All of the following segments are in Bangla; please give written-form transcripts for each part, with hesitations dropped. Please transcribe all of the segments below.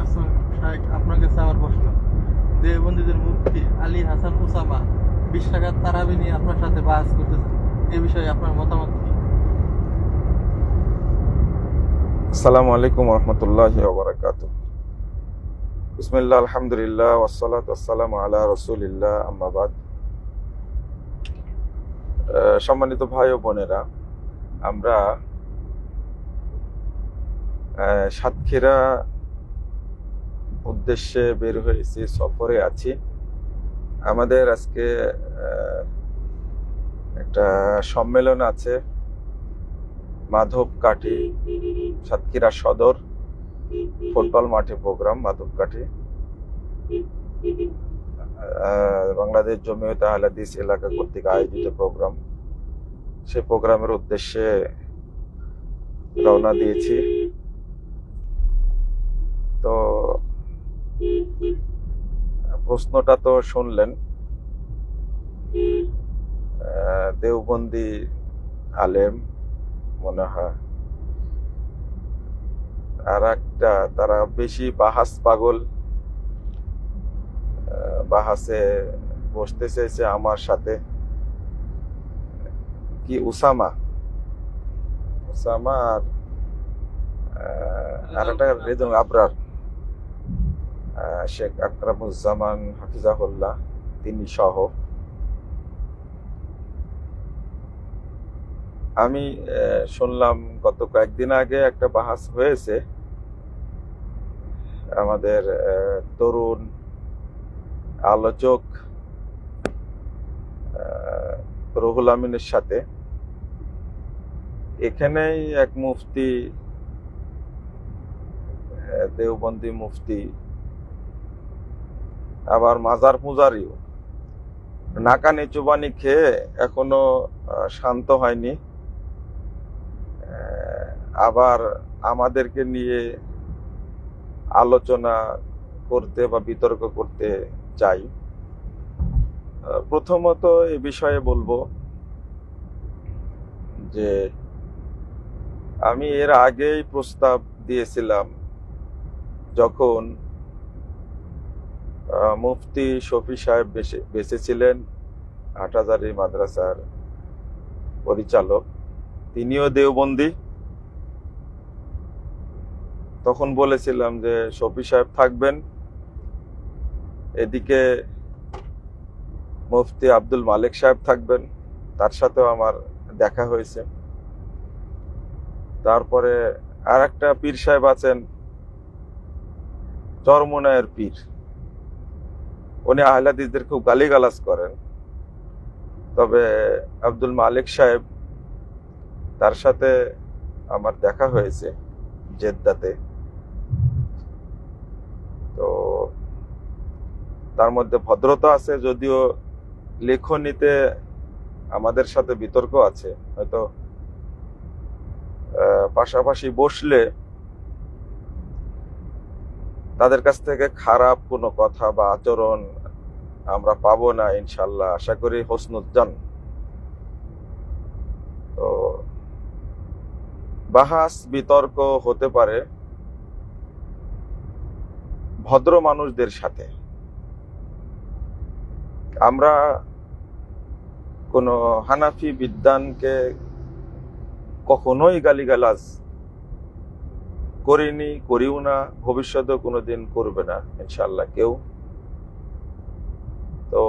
আচ্ছা শাইখ, আপনার কাছে আমার প্রশ্ন। দেওবন্দীদের মুফতি আলী হাসান ওসামা 20 টাকার তারাবি নিয়ে আপনার সাথে বাহাস করতেছেন, এ বিষয়ে আপনার মতামত কি? আসসালামু আলাইকুম রহমতুল্লাহি ওয়া বারাকাতুহু। বিসমিল্লাহ, আলহামদুলিল্লাহ, ওয়াসসালাতু ওয়াসসালামু আলা রাসূলিল্লাহ, আম্মা বাদ। সম্মানিত ভাই ও বোনেরা, আমরা সাতক্ষীরা উদ্দেশ্যে বের হয়েছি, সফরে আছি। আমাদের আজকে একটা সম্মেলন আছে মাধবকাঠি, সাতক্ষীরা সদর ফুটবল মাঠে প্রোগ্রাম। মাধবকাঠি বাংলাদেশ জমিয়তে আহলে হাদিস এলাকা কর্তৃক আয়োজিত প্রোগ্রাম। সেই প্রোগ্রামের উদ্দেশ্যে রওনা দিয়েছি। তো প্রশ্নটা তো শুনলেন, দেওবন্দি আলেম মনে হয়, আর একটা তারা বেশি বাহাস পাগল, বাহাসে বসতে চেয়েছে আমার সাথে। কি উসামা আর একটা রেজন আবরার, শেখ আকরামুজ্জামান হাফিজাহুল্লাহ, তিনি সহ। আমি শুনলাম গত কয়েকদিন আগে একটা বাহাস হয়েছে আমাদের তরুণ আলোচক রুহুল আমিনের সাথে। এখানেই এক মুফতি, দেওবন্দি মুফতি, আবার মাজার পূজারিও, নাকানি চুবানি খেয়ে এখনো শান্ত হয়নি। আবার আমাদেরকে নিয়ে আলোচনা করতে বা বিতর্ক করতে চাই। প্রথমত এ বিষয়ে বলবো যে আমি এর আগেই প্রস্তাব দিয়েছিলাম, যখন মুফতি শফি সাহেব বেঁচে ছিলেন, হাটহাজারী মাদ্রাসার পরিচালক, তিনিও দেওবন্দি। তখন বলেছিলাম যে শফি সাহেব থাকবেন, এদিকে মুফতি আব্দুল মালিক সাহেব থাকবেন। তার সাথেও আমার দেখা হয়েছে। তারপরে আর একটা পীর সাহেব আছেন, চরমোনায়ের পীর, উনি আহলে হাদিসদের খুব গালিগালাজ করেন। তবে আব্দুল মালিক সাহেব, তার সাথে আমার দেখা হয়েছে জেদ্দাতে। তো তার মধ্যে ভদ্রতা আছে, যদিও লেখনীতে আমাদের সাথে বিতর্ক আছে। হয়তো পাশাপাশি বসলে তাদের কাছ থেকে খারাপ কোনো কথা বা আচরণ আমরা পাবো না ইনশাল্লাহ, আশা করি হোসনুজ্জান। তো বাহাস বিতর্ক হতে পারে ভদ্র মানুষদের সাথে। আমরা কোনো হানাফি বিদ্বানকে কখনোই গালিগালাজ করিনি, করিও না, ভবিষ্যতেও কোনোদিন করবে না ইনশাল্লাহ কেউ। তো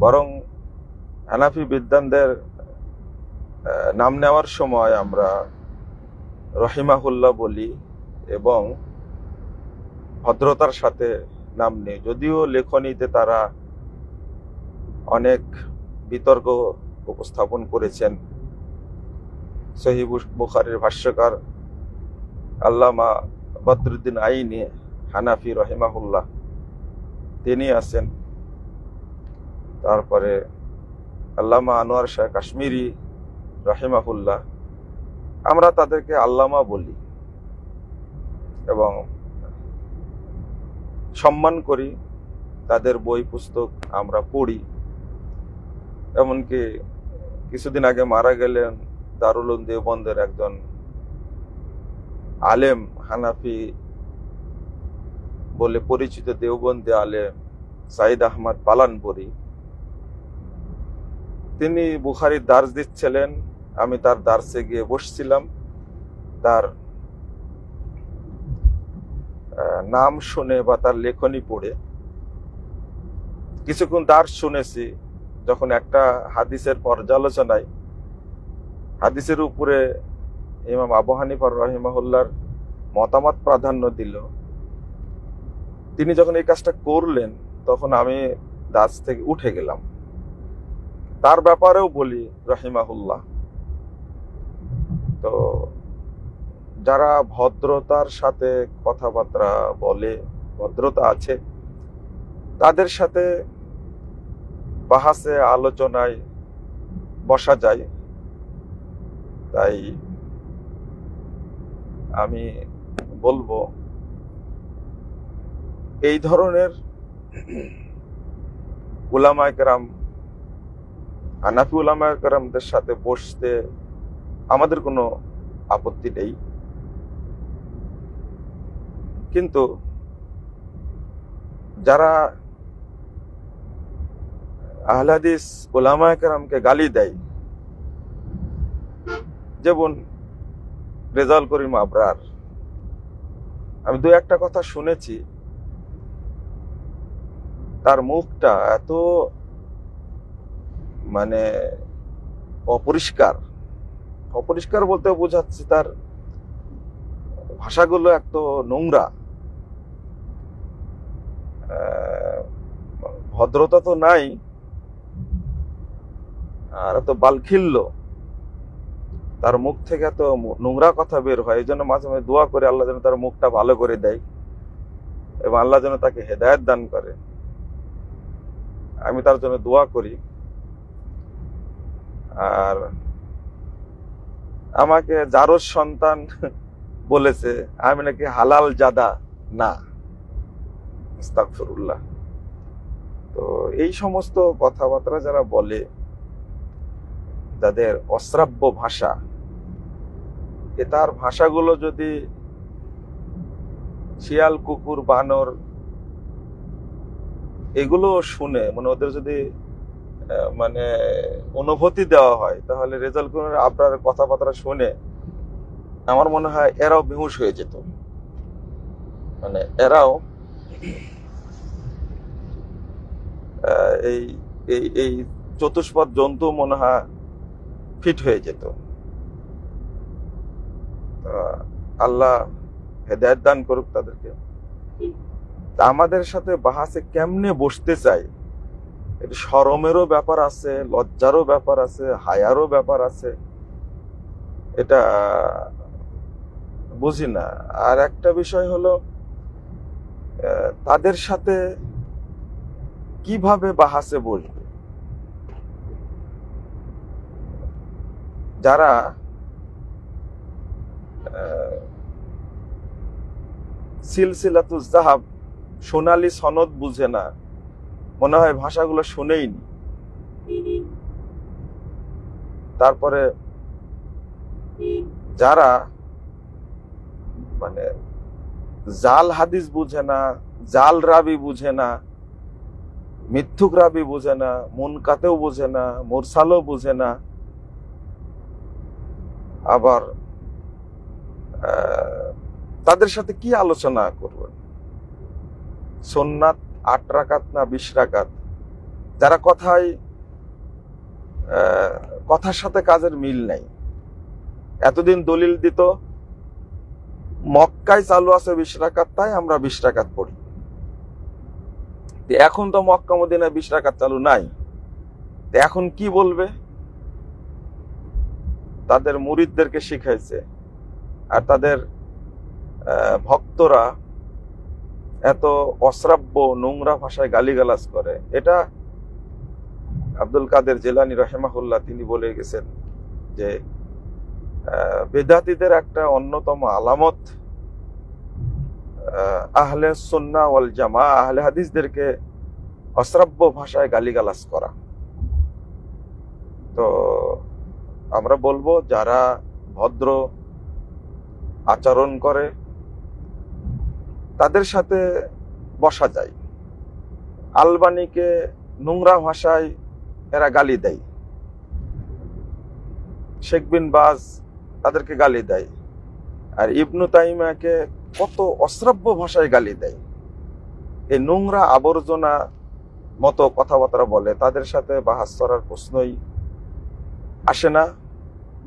বরং হানাফি বিদ্বানদের নাম নেওয়ার সময় আমরা রহিমাহুল্লাহ বলি এবং ভদ্রতার সাথে নাম নেই। যদিও লেখনীতে তারা অনেক বিতর্ক উপস্থাপন করেছেন। সহিহ বুখারীর ভাষ্যকার আল্লামা বদরুদ্দিন আইনি হানাফি রহিমাহুল্লাহ, তিনি আছেন। তারপরে আল্লামা আনোয়ার শাহ কাশ্মীরি রহিমাহুল্লাহ, আমরা তাদেরকে আল্লামা বলি এবং সম্মান করি। তাদের বই পুস্তক আমরা পড়ি। এমনকি কিছুদিন আগে মারা গেলেন দারুল উলুম দেওবন্দের একজন আলেম, হানাফি বলে পরিচিত দেওবন্দি আলেম সাইদ আহমদ পালানপুরি, তিনি বুখারীর দার্স দিচ্ছিলেন। আমি তার দার্সে গিয়ে বসছিলাম। তার নাম শুনে বা তার লেখনী পড়ে কিছুক্ষণ দার্স শুনেছি। যখন একটা হাদিসের পর্যালোচনায় হাদিসের উপরে ইমাম আবু হানিফা রাহিমাহুল্লাহর মতামত প্রাধান্য দিল, তিনি যখন এই কাজটা করলেন তখন আমি দার্স থেকে উঠে গেলাম। তার ব্যাপারেও বলি রাহিমাহুল্লাহ, তো যারা ভদ্রতার সাথে কথাবার্তা বলে, ভদ্রতা আছে, তাদের সাথে বাহাসে আলোচনায় বসা যায়। তাই আমি বলবো এই ধরনের উলামায়ে কেরাম, হানাফি উলামায়ে কেরামদের সাথে বসতে আমাদের কোনো আপত্তি নেই, কিন্তু যারা আহলে হাদিস উলামায়ে কেরামকে গালি দেয়, যেমন রেজাউল করিম আবরার, আমি দু একটা কথা শুনেছি, তার মুখটা এত মানে অপরিষ্কার, অপরিষ্কার বলতে বোঝাচ্ছি তার ভাষাগুলো এত নোংরা, ভদ্রতা তো নাই, আর এত বালখিল্য, তার মুখ থেকে এত নোংরা কথা বের হয়। এই জন্য মাঝে মাঝে দোয়া করে আল্লাহ যেন তার মুখটা ভালো করে দেয় এবং আল্লাহ যেন তাকে হেদায়েত দান করে। আমি তার জন্য দোয়া করি। আর আমাকে জারজ সন্তান বলেছে, আমি নাকি হালাল জাদা না, আস্তাগফিরুল্লাহ। তো এই সমস্ত কথাবার্তা যারা বলে, যাদের অশ্রাব্য ভাষা, তার ভাষাগুলো যদি শিয়াল, কুকুর, বানর এগুলো শুনে, মানে ওদের যদি মানে অনুভূতি দেওয়া হয়, তাহলে রেজাউল করিম আবরারের কথাবার্তা শুনে আমার মনে হয় এরাও বেহুশ হয়ে যেত। মানে এরাও এই এই এই চতুষ্পদ জন্তু মনে হয় ফিট হয়ে যেত। আল্লাহ হেদায়েত দান করুক তাদেরকে। আমাদের সাথে বাহাসে কেমনে বসতে চাই, এটা শরমেরও ব্যাপার আছে, লজ্জারও ব্যাপার আছে, হায়ারও ব্যাপার আছে, এটা বুঝি না। আর একটা বিষয় হলো তাদের সাথে কিভাবে বাহাসে বসবে। যারা সিলসিলাতুজ যাহাব, সোনালী সনদ বুঝে না, মনে হয় ভাষাগুলো শুনেইনি। তারপরে যারা মানে জাল হাদিস বুঝে না, জাল রাবি বুঝে না, মিথ্যুক রাবি বুঝে না, মুনকাতেও বুঝে না, মুরসালও বুঝে না, আবার তাদের সাথে কি আলোচনা করবেন? সুন্নাত 8 রাকাত না 20 রাকাত, যারা কথার সাথে কাজের মিল নাই। এতদিন দলিল দিত মক্কায় চালু আছে 20 রাকাত, তাই আমরা 20 রাকাত পড়ি। এখন তো মক্কা মদিনায় 20 রাকাত চালু নাই, এখন কি বলবে? তাদের মুরিদদেরকে শিখাইছে, আর তাদের ভক্তরা এত অশ্রাব্য নোংরা ভাষায় গালিগালাজ করে। এটা আব্দুল কাদের জিলানী রাহিমাহুল্লাহ তিনি বলে গেছেন যে বেদাতীদের একটা অন্যতম আলামত আহলে সুন্নাহ ওয়াল জামাআহ, আহলে হাদিসদেরকে অশ্রাব্য ভাষায় গালিগালাজ করা। তো আমরা বলবো যারা ভদ্র আচরণ করে তাদের সাথে বসা যায়। আলবানিকে নোংরা ভাষায় এরা গালি দেয়, শেখ বিন বাজ তাদেরকে গালি দেয়, আর ইবনু তাইমিয়াকে কত অশ্রাব্য ভাষায় গালি দেয়। এই নোংরা আবর্জনা মতো কথাবার্তা বলে, তাদের সাথে বাহাস করার প্রশ্নই আসে না,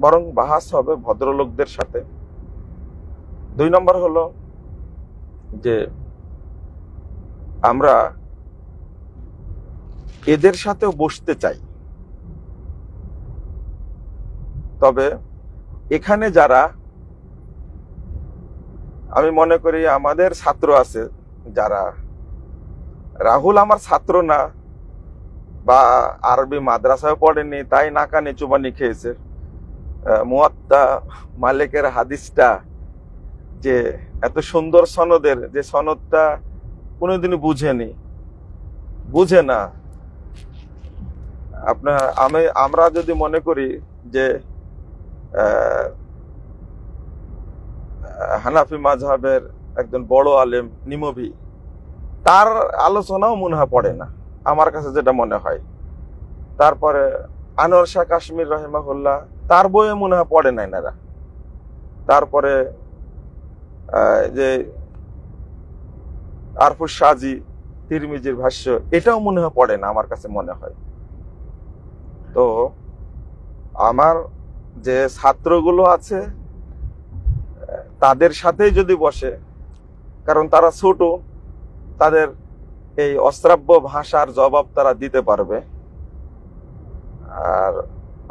বরং বাহাস হবে ভদ্রলোকদের সাথে। 2 নম্বর হলো যে আমরা এদের সাথেও বসতে চাই, তবে এখানে যারা, আমি মনে করি আমাদের ছাত্র আছে যারা, রাহুল আমার ছাত্র না বা আরবি মাদ্রাসায় পড়েনি তাই নাকানি চুবানি খেয়েছে, মুয়াত্তা মালিকের হাদিসটা যে এত সুন্দর সনদের, যে সনদটা কোনোদিনই বুঝে না। আমরা যদি মনে করি যে হানাফি মাযহাবের একজন বড় আলেম নিমভি, তার আলোচনাও মনে হয় পড়ে না আমার কাছে যেটা মনে হয়। তারপরে আনোয়ার শাহ কাশ্মীর রহিমাহুল্লাহ, তার বইয়ে মনে হয় পড়ে নাই না। তারপরে যে আরফুস সাজি তিরমিজির ভাষ্য, এটাও মনে হয় পড়ে না আমার কাছে মনে হয়। তো আমার যে ছাত্রগুলো আছে তাদের সাথেই যদি বসে, কারণ তারা ছোট, তাদের এই অশ্রাব্য ভাষার জবাব তারা দিতে পারবে, আর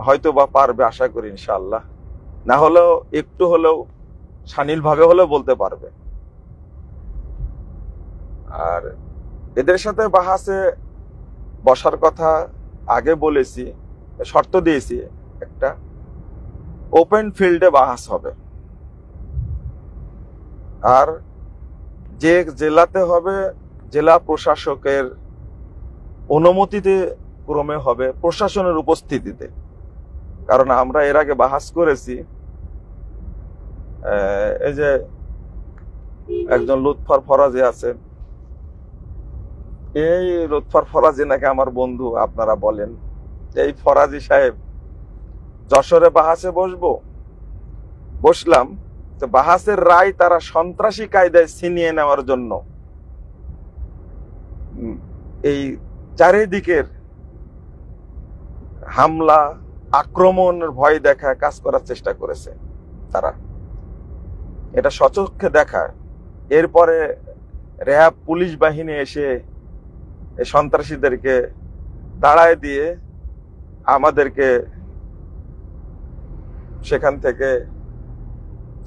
হয়তো বা পারবে, আশা করি ইনশাআল্লাহ। না হলেও একটু হলেও শানীল ভাবে হলেও বলতে পারবে। আর এদের সাথে বাহাসে বসার কথা আগে বলেছি, শর্ত দিয়েছি, একটা ওপেন ফিল্ডে বাহাস হবে, আর যে জেলাতে হবে জেলা প্রশাসকের অনুমতিতে ক্রমে হবে, প্রশাসনের উপস্থিতিতে। কারণ আমরা এর আগে বাহাস করেছি, এই যে একজন লুৎফর ফরাজি আছে, এই লুৎফর ফরাজি নাকি আমার বন্ধু, আপনারা বলেন। এই ফরাজি সাহেব যশোরে বাহাসে বসলাম, তো বাহাসের রায় তারা সন্ত্রাসী কায়দায় ছিনিয়ে নেওয়ার জন্য এই চারিদিকের হামলা আক্রমণের ভয় দেখায় কাজ করার চেষ্টা করেছে তারা, এটা সচক্ষে দেখায়। এরপরে র্যাব পুলিশ বাহিনী এসে এই সন্ত্রাসীদেরকে দাঁড়ায় দিয়ে আমাদেরকে সেখান থেকে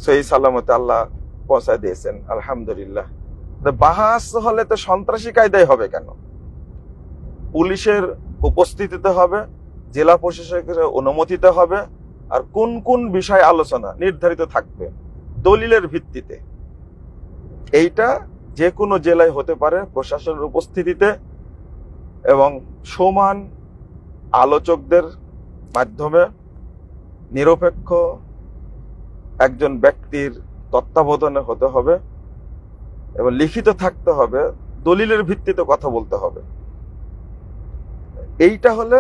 সহি সালামতে আল্লাহ পৌঁছায় দিয়েছেন, আলহামদুলিল্লাহ। বাহাস হলে তো সন্ত্রাসী কায়দায় হবে কেন? পুলিশের উপস্থিতিতে হবে, জেলা প্রশাসকের অনুমতিতে হবে, আর কোন কোন বিষয় আলোচনা নির্ধারিত থাকবে দলিলের ভিত্তিতে। এইটা যে কোনো জেলায় হতে পারে প্রশাসনের উপস্থিতিতে এবং সমান আলোচকদের মাধ্যমে, নিরপেক্ষ একজন ব্যক্তির তত্ত্বাবধানে হতে হবে এবং লিখিত থাকতে হবে, দলিলের ভিত্তিতে কথা বলতে হবে। এইটা হলে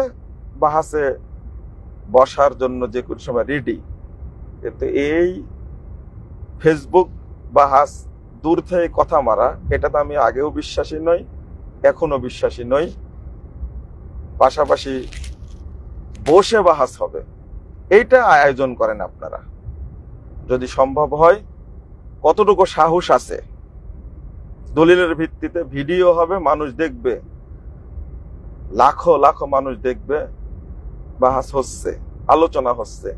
বাহাসে বসার জন্য যে কোনো সময় রেডি। কিন্তু এই ফেসবুক বাহাস, দূর থেকে কথা মারা, এটা তো আমি আগেও বিশ্বাসী নই, এখনো বিশ্বাসী নই। পাশাপাশি বসে বাহাস হবে, এইটা আয়োজন করেন আপনারা যদি সম্ভব হয়। কতটুকু সাহস আছে, দলিলের ভিত্তিতে ভিডিও হবে, মানুষ দেখবে, লাখো লাখো মানুষ দেখবে, বাহাস হচ্ছে, আলোচনা হচ্ছে,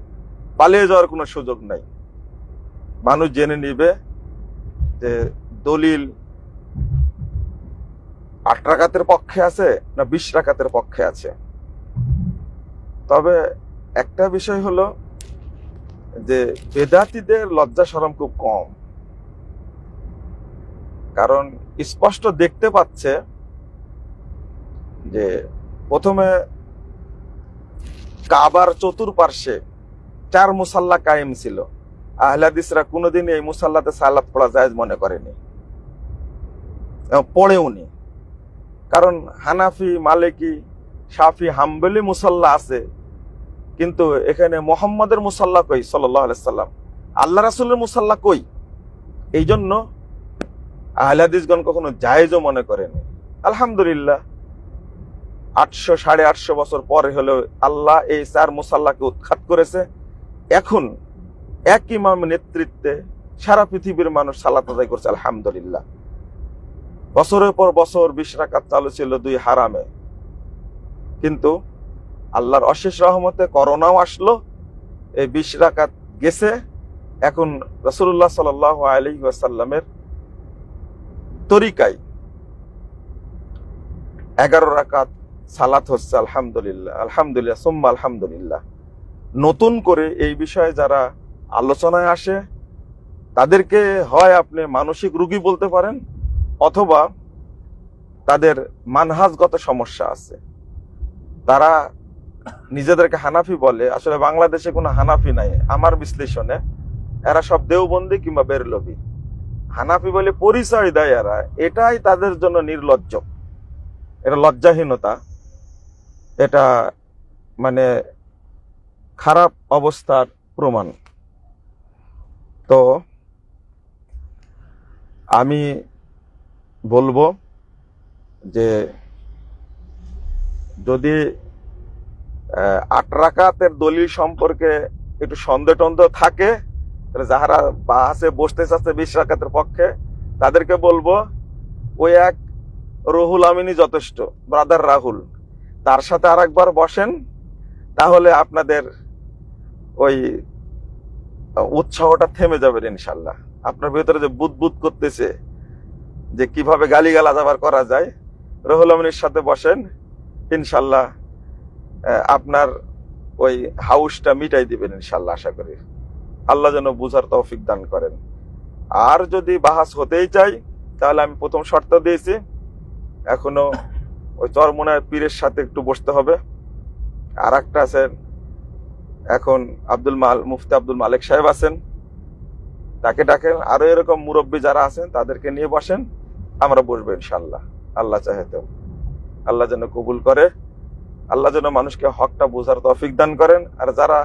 পালিয়ে যাওয়ার কোনো সুযোগ নাই। মানুষ জেনে নিবে যে দলিল 8 রাকাতের পক্ষে আছে না 20 রাকাতের পক্ষে আছে। তবে একটা বিষয় হলো যে বেদাতীদের লজ্জা শরম খুব কম, কারণ স্পষ্ট দেখতে পাচ্ছে যে প্রথমে কাবার চতুর্পার্শ্বে 4 মুসাল্লা কায়েম ছিল। আহলে হাদিসরা কোনোদিন এই মুসাল্লাতে সালাত পড়া জায়েজ মনে করেনি। পড়ে উনি। কারণ হানাফি, মালিকি, শাফি, হাম্বলি মুসাল্লা আছে, কিন্তু এখানে মোহাম্মদের মুসাল্লা কই সাল্লাল্লাহু আলাইহি সাল্লাম, আল্লাহ রাসূলের মুসাল্লা কই? এই জন্য আহলে হাদিসগণ কখনো জায়েজও মনে করেনি। আলহামদুলিল্লাহ 800-850 বছর পরে হলেও আল্লাহ এই 4 মুসাল্লাকে উৎখাত করেছে। এখন এক ইমামের নেতৃত্বে সারা পৃথিবীর মানুষ সালাত আদায় করছে আলহামদুলিল্লাহ। বছরের পর বছর 20 রাকাত চালু ছিল 2 হারামে, কিন্তু আল্লাহর অশেষ রহমতে করোনাও আসলো, এই 20 রাকাত গেছে। এখন রাসূলুল্লাহ সাল্লাল্লাহু আলাইহি ওয়াসাল্লামের তরিকায় 11 রাকাত সালাত হচ্ছে আলহামদুলিল্লাহ। আলহামদুলিল্লাহ সুম্মা আলহামদুলিল্লাহ। নতুন করে এই বিষয়ে যারা আলোচনায় আসে তাদেরকে হয় আপনি মানসিক রোগী বলতে পারেন, অথবা তাদের মানহাজগত সমস্যা আছে। তারা নিজেদেরকে হানাফি বলে, আসলে বাংলাদেশে কোনো হানাফি নাই আমার বিশ্লেষণে। এরা সব দেওবন্দি কিংবা বেরলভি। হানাফি বলে পরিচয় দেয় এরা, এটাই তাদের জন্য নির্লজ্জ, এটা লজ্জাহীনতা, এটা মানে খারাপ অবস্থার প্রমাণ। তো আমি বলবো যে যদি 8 রাকাতের দলিল সম্পর্কে একটু সন্দেহ টন্দেহ থাকে, তাহলে যাহারা বাসে বসতে চাচ্ছে 20 রাকাতের পক্ষে, তাদেরকে বলবো ওই এক রুহুল আমিনী যথেষ্ট, ব্রাদার রাহুল, তার সাথে আরেকবার বসেন, তাহলে আপনাদের ওই উৎসাহটা থেমে যাবে ইনশাল্লাহ। আপনার ভেতরে যে বুদবুদ করতেছে যে কিভাবে গালিগালাজ আবার করা যায়, রুহুল আমিনীর সাথে বসেন, ইনশাল্লাহ আপনার ওই হাউসটা মিটাই দিবেন ইনশাল্লাহ, আশা করি। আল্লাহ যেন বুঝার তৌফিক দান করেন। আর যদি বাহাস হতেই চাই, তাহলে আমি প্রথম শর্ত দিয়েছি, এখনো ওই চরমোনায় পীরের সাথে একটু বসতে হবে। আর একটা আছেন, এখন মুফতি আব্দুল মালিক সাহেব আছেন, তাকে ডাকেন। আরো এরকম মুরব্বী যারা আছেন তাদেরকে নিয়ে বসেন, আমরা বসবো ইনশাল্লাহ। আল্লাহ চাহেতে আল্লাহ যেন কবুল করে, আল্লাহ যেন মানুষকে হকটা বোঝার তৌফিক দান করেন। আর যারা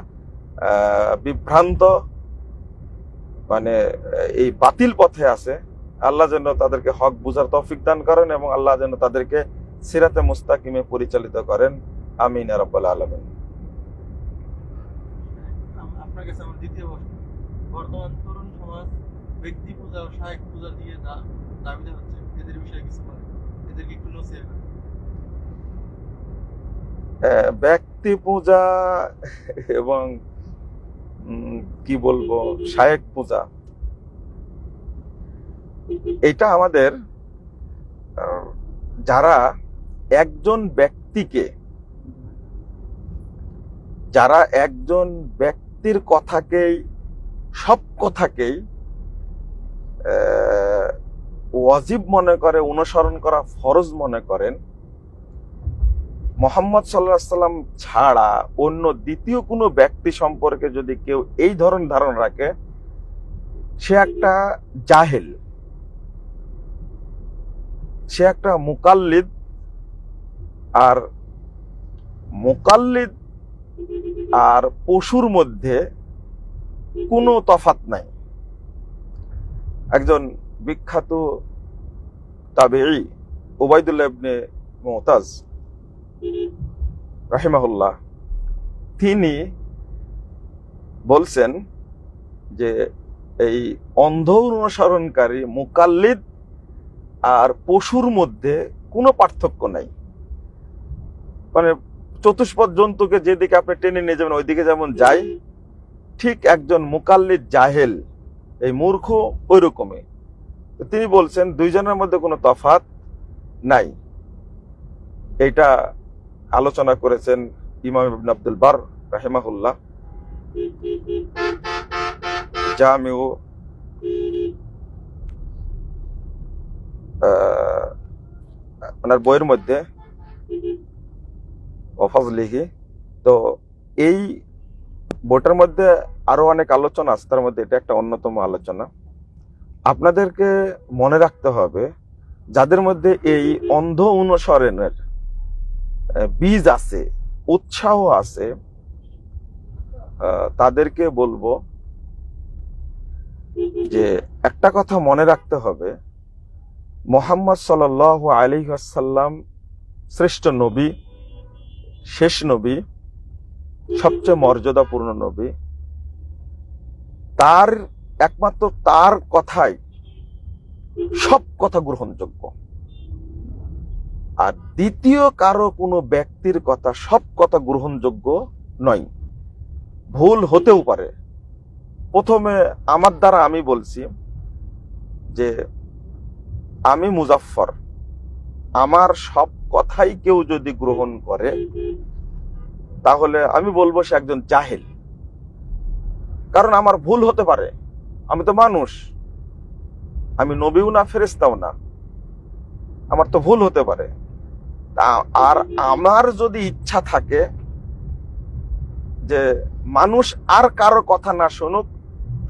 বিভ্রান্ত মানে এই বাতিল পথে আছে, আল্লাহ যেন তাদেরকে হক বোঝার তৌফিক দান করেন, এবং আল্লাহ যেন তাদেরকে সিরাতে মুস্তাকিমে পরিচালিত করেন। আমিন ইয়া রাব্বাল আলামিন। আপনার কাছে আমার দ্বিতীয় প্রশ্ন, বর্তমান তরুণ সমাজ ব্যক্তি পূজা ও শায়েখ পূজা দিয়ে দাবিতে হচ্ছে, এদের বিষয়ে কিছু বলেন, এদেরকে একটু নসিহত করেন। ব্যক্তি পূজা এবং কি বলবো শায়েখ পূজা, এটা আমাদের যারা একজন ব্যক্তির কথাকেই, সব কথাকেই ওয়াজিব মনে করে, অনুসরণ করা ফরজ মনে করেন, মুহাম্মদ সাল্লাল্লাহু আলাইহি সাল্লাম ছাড়া অন্য দ্বিতীয় কোনো ব্যক্তি সম্পর্কে যদি কেউ এই ধরনের ধারণা রাখে, সে একটা জাহেল, সে একটা মুকাল্লিদ। আর মুকাল্লিদ আর পশুর মধ্যে কোনো তফাৎ নাই। একজন বিখ্যাত তাবেঈ উবাইদুল্লাহ ইবনে মুতাজ রাহিমাহুল্লাহ, তিনি বলছেন যে এই অন্ধ অনুসরণকারী মুকাল্লিদ আর পশুর মধ্যে কোনো পার্থক্য নাই। মানে চতুষ্পদ জন্তুকে যেদিকে আপনি টেনে নিয়ে যাবেন ওইদিকে যেমন যায়, ঠিক একজন মুকাল্লিদ জাহেল, এই মূর্খ, ওই রকমই। তিনি বলছেন দুইজনের মধ্যে কোনো তফাৎ নাই। এইটা আলোচনা করেছেন ইমাম ইবনে আব্দুল বার রাহিমাহুল্লাহ জামিউ ওনার বইয়ের মধ্যে ওয়াফাজলিহি। তো এই বইটার মধ্যে আরো অনেক আলোচনা আছে, তার মধ্যে এটা একটা অন্যতম আলোচনা। আপনাদেরকে মনে রাখতে হবে যাদের মধ্যে এই অন্ধ অনুসরণের বীজ আছে, উৎসাহ আছে, তাদেরকে বলবো যে একটা কথা মনে রাখতে হবে, মুহাম্মদ সাল্লাল্লাহু আলাইহি ওয়াসাল্লাম শ্রেষ্ঠ নবী, শেষ নবী, সবচেয়ে মর্যাদাপূর্ণ নবী। তার একমাত্র তার কথাই সব কথা গ্রহণযোগ্য। আর দ্বিতীয় কারো কোনো ব্যক্তির কথা সব কথা গ্রহণযোগ্য নয়, ভুল হতেও পারে। প্রথমে আমার দ্বারা আমি বলছি যে আমি মুজাফফর, আমার সব কথাই কেউ যদি গ্রহণ করে তাহলে আমি বলবো সে একজন জাহিল। কারণ আমার ভুল হতে পারে, আমি তো মানুষ, আমি নবীও না ফেরেশতাও না, আমার তো ভুল হতে পারে। আর আমার যদি ইচ্ছা থাকে যে মানুষ আর কারো কথা না শুনুক,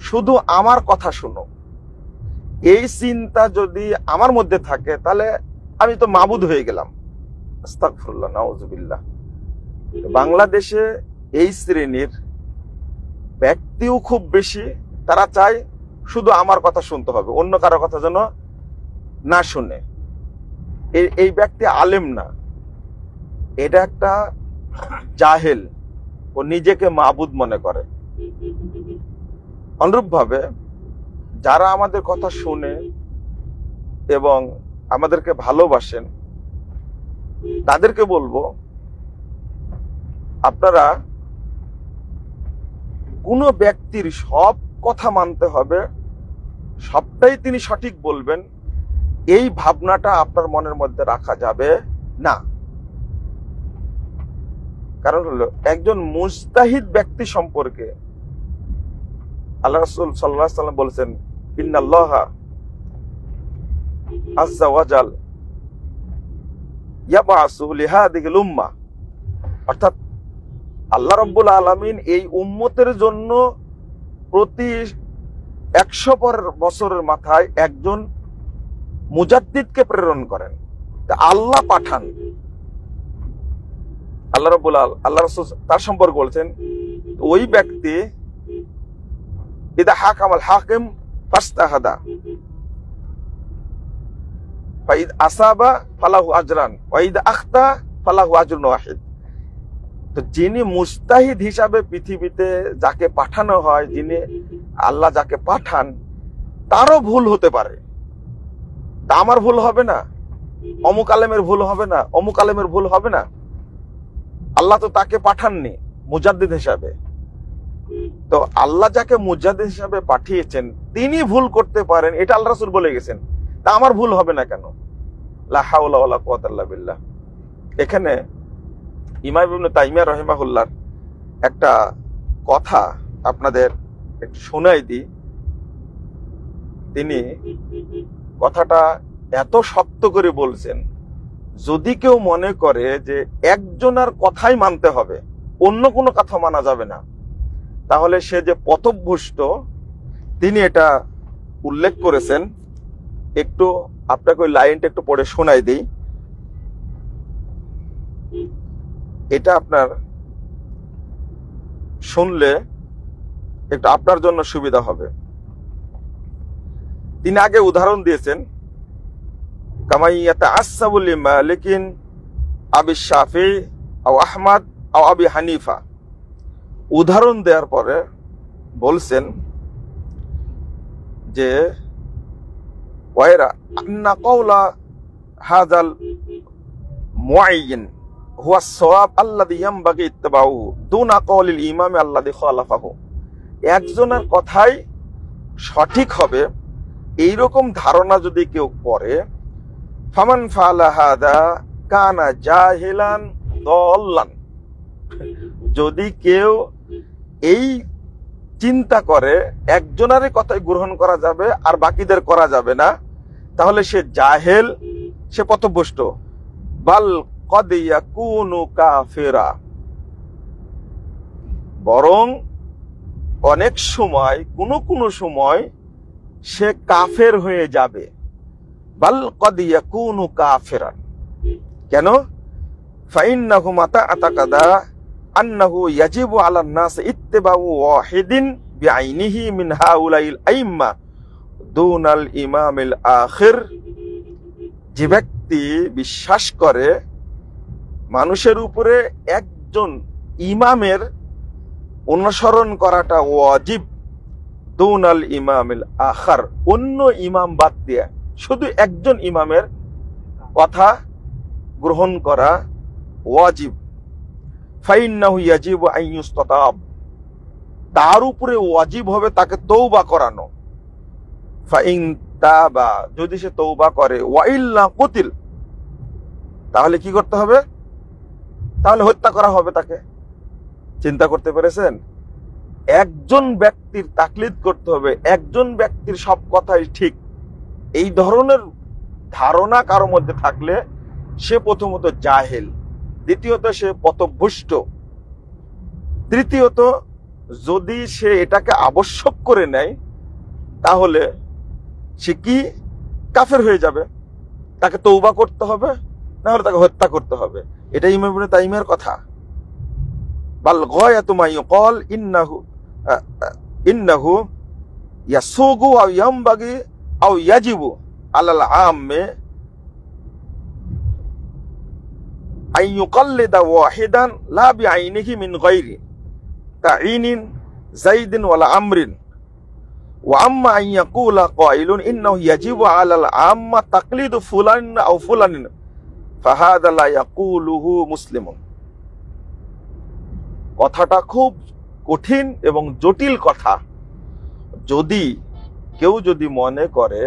শুধু আমার কথা শুনুক, এই চিন্তা যদি আমার মধ্যে থাকে তাহলে আমি তো মাবুদ হয়ে গেলাম। আস্তাগফিরুল্লাহ, নাউযুবিল্লাহ। বাংলাদেশে এই শ্রেণীর ব্যক্তিও খুব বেশি, তারা চায় শুধু আমার কথা শুনতে হবে, অন্য কারো কথা যেন না শুনে। এই ব্যক্তি আলেম না, এটা একটা জাহেল, ও নিজেকে মাবুদ মনে করে। অনুরূপভাবে যারা আমাদের কথা শুনে এবং আমাদেরকে ভালোবাসেন তাদেরকে বলবো, আপনারা কোনো ব্যক্তির সব কথা মানতে হবে, সবটাই তিনি সঠিক বলবেন, এই ভাবনাটা আপনার মনের মধ্যে রাখা যাবে না। কারণ হলো একজন মুজতাহিদ ব্যক্তি সম্পর্কে আল্লাহ রাসূল সাল্লাল্লাহু আলাইহি ওয়াসাল্লাম বলেছেন, ইন্নাল্লাহা আযজা ওয়া জাল ইয়াবআসু লিহাদিহিল উম্মাহ, অর্থাৎ আল্লাহ রাব্বুল আলামিন এই উম্মতের জন্য প্রতি 100 বছরের মাথায় একজন মুজাদ্দিদকে প্রেরণ করেন। আল্লাহ পাঠান। আল্লাহ রাসূল তার সম্পর্কে বলছেন, ওই ব্যক্তি ইদা হাকামাল হাকিম ফাস্তাহাদা ফাইদ আসাবা ফালাহু আজরান ওয়া ইদা আখতা ফালাহু আজরুন ওয়াহিদ। তো যিনি মুস্তাহিদ হিসাবে পৃথিবীতে যাকে পাঠানো হয়, যিনি আল্লাহ যাকে পাঠান, তারও ভুল হতে পারে। তা আমার ভুল হবে না, অমুক আলেমের ভুল হবে না, অমুক আলেমের ভুল হবে না। আল্লাহ তো তাকে পাঠাননি মুজাদ্দিদ হিসাবে। তো আল্লাহ যাকে মুজাদ্দিদ হিসাবে পাঠিয়েছেন তিনি ভুল করতে পারেন, এটা আল্লাহ রাসূল বলে গেছেন। তা আমার ভুল হবে না কেন? লা হাওলা ওয়ালা কুওয়াতা ইল্লা বিল্লাহ। এখানে ইমাম ইবনে তাইমিয়া রাহিমাহুল্লাহর একটা কথা আপনাদের একটু শোনাই দিই। তিনি কথাটা এত শক্ত করে বলছেন, যদি কেউ মনে করে যে একজনের কথাই মানতে হবে, অন্য কোনো কথা মানা যাবে না, তাহলে সে যে পথভ্রষ্ট, তিনি এটা উল্লেখ করেছেন। একটু আপনাকে ওই লাইনটা একটু পড়ে শোনাই দিই, এটা আপনার শুনলে একটু আপনার জন্য সুবিধা হবে। তিনি আগে উদাহরণ দিয়েছেন, কামাইয়াতা আসসাবুল মালিকিন আবি শাফি আও আহমদ আও আবি হানিফা। উদাহরণ দেওয়ার পরে বলছেন যে ওয়াইরা আন্না কওলা হাযাল মুআয়্যান হুয়া সওয়াব আল্লাযী ইয়ানবাগী ইত্তিবাউহু দুনা কওলিল ইমাম আল্লাযী খালাফাহু। একজনের কথাই সঠিক হবে এইরকম ধারণা যদি কেউ করে, ফামান ফাআলা হাযা কানা জাহিলান দাল্লান। যদি কেউ এই চিন্তা করে একজনের কথাই গ্রহণ করা যাবে আর বাকিদের করা যাবে না, তাহলে সে জাহেল, সে পথভ্রষ্ট। বাল কদ ইয়াকুনু কাফিরা, বরং অনেক সময়, কোনো সময় সে কাফের হয়ে যাবে। বাল কদ ইয়াকুনু কাফিরান। কেন? ফাইন্নাহু মাতা আতাকাদা আন্নাহু ইয়াজিবু আলান নাস ইত্তিবাউ ওয়াহিদিন বিআইনিহি মিন হাউলাইল আইম্মা দুনাল ইমামিল আখির। যে ব্যক্তি বিশ্বাস করে মানুষের উপরে একজন ইমামের অনুসরণ করাটা ওয়াজিব, দুনাল ইমামিল আখার, অন্য ইমাম বাদ দিয়ে শুধু একজন ইমামের কথা গ্রহণ করা ওয়াজিব। ফাইন্নাহু ইয়াজিবু আন ইউস্তাতাব, তার উপরে ওয়াজিব হবে তাকে তওবা করানো। ফাইন তাবা, যদি সে তওবা করে, ওয়া ইল্লা কুতিল, তাহলে কি করতে হবে? তাহলে হত্যা করা হবে তাকে। চিন্তা করতে পেরেছেন? একজন ব্যক্তির তাকলিদ করতে হবে, একজন ব্যক্তির সব কথাই ঠিক, এই ধরনের ধারণা কারোর মধ্যে থাকলে সে প্রথমত জাহেল, দ্বিতীয়ত সে পথভ্রষ্ট, তৃতীয়ত যদি সে এটাকে আবশ্যক করে নেয় তাহলে সে কি কাফের হয়ে যাবে। তাকে তওবা করতে হবে, না হলে তাকে হত্যা করতে হবে। এটা ইমাম ইবনে তাইমিয়ার কথা। বাল গায়াতু মা ইউকাল ইন্নাহু ইয়াসুগু আও ইয়ামবাগি আও ইয়াজিবু আলাল আম্মে আন ইউকাল্লিদা ওয়াহিদান লা বিআইনিহি মিন গায়রি তাঈনিন যাইদিন ওয়ালা আমরিন। ওয়া আম্মা আন ইয়াকুলা কাইলুন ইন্নাহু ইয়াজিবু আলাল আম্মা তাকলিদু ফুলান আও ফুলানিন ফাহাদা লা ইয়াকুলুহু মুসলিমুন। কথাটা খুব কঠিন এবং জটিল কথা। কেউ যদি মনে করে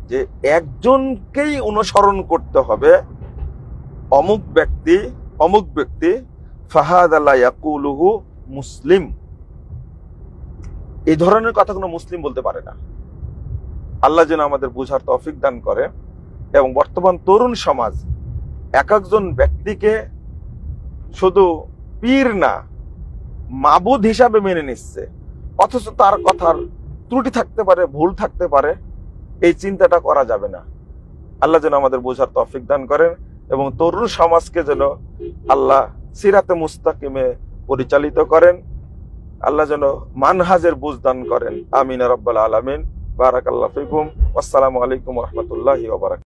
যে একজনকেই অনুসরণ করতে হবে, অমুক ব্যক্তি, ফাহাদা লা ইয়াকুলুহু মুসলিম, এই ধরনের কথা কোনো মুসলিম বলতে পারে না। আল্লাহ যেন আমাদের বুঝার তৌফিক দান করে। এবং বর্তমান তরুণ সমাজ এক একজন ব্যক্তিকে শুধু পীর না, মাবুদ হিসাবে মেনে নিচ্ছে, অথচ তার কথার ত্রুটি থাকতে পারে, ভুল থাকতে পারে। এই চিন্তাটা করা যাবে না। আল্লাহ যেন আমাদের বোঝার তৌফিক দান করেন এবং তরুণ সমাজকে যেন আল্লাহ সিরাতে মুস্তাকিমে পরিচালিত করেন। আল্লাহ যেন মানহাজের বুঝ দান করেন। আমিন রাব্বাল আলামিন। বারাকাল্লাহু ফিকুম। আসসালামু আলাইকুম ওয়া রাহমাতুল্লাহি ওয়া বারাকাতুহু।